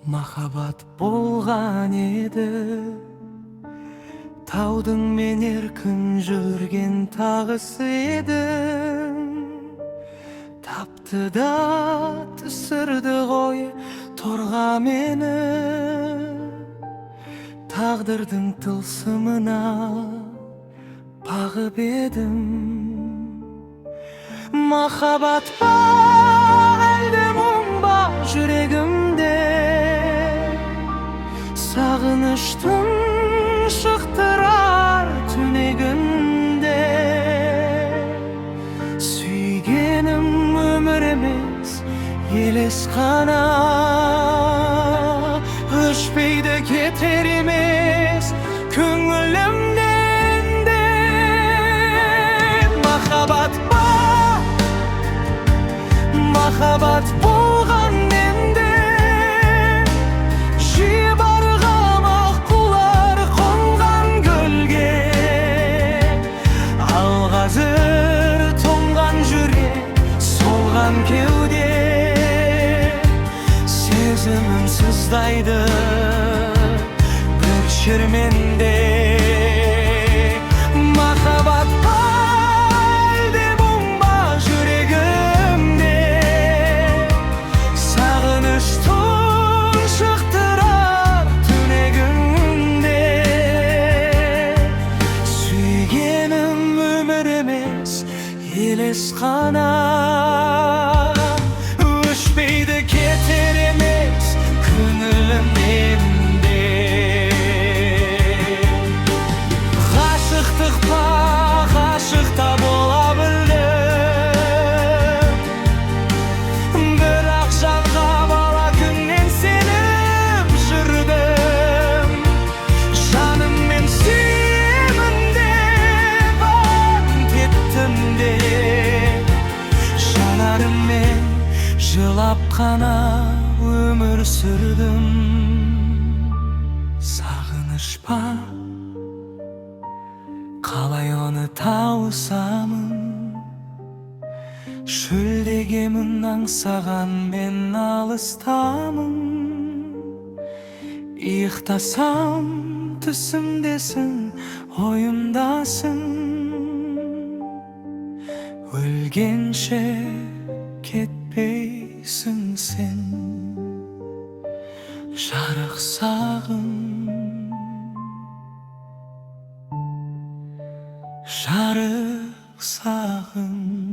махаббат болған еді. Таудың мен еркін жүрген тағысы едің. Тапты да түсірді ғой торға мені. Тағдырдың тылсымына бағып едім. Махаббат па әлде мұң ба жүрегімде? Сағыныштың шықтырар түнегінде. Сүйгенім өмір емес елес қана. Өшпейді кетер емес көңілімнен де. Махаббат па, махаббат болған менде. Жиі барғам аққулар қонған гүлге. Ал қазір тоңған жүрек, солған кеуде. Сезімім сыздайды бір шерменде. Махаббат па әлде мұң ба жүрегімде? Сағыныштың шықтырар түнегінде. Сүйгенім өмір емес елес қана. Өшпейді кетер емес көңілімнен де. Ғашықтық па ғашықта бола білдім. Бірақ жанға бала күннен сеніп жүрдім. Жаныммен сүйемін деп ант еттім де. Жанарыммен жылап қана өмір сүрдім. Сағыныш па, қалай оны тауысамын? Шөлдегемін аңсаған мен алыстамын. Иықтасам түсімдесің, ойымдасың. Өлгенше кетпейсің сен, жарық сағым, жарық сағым.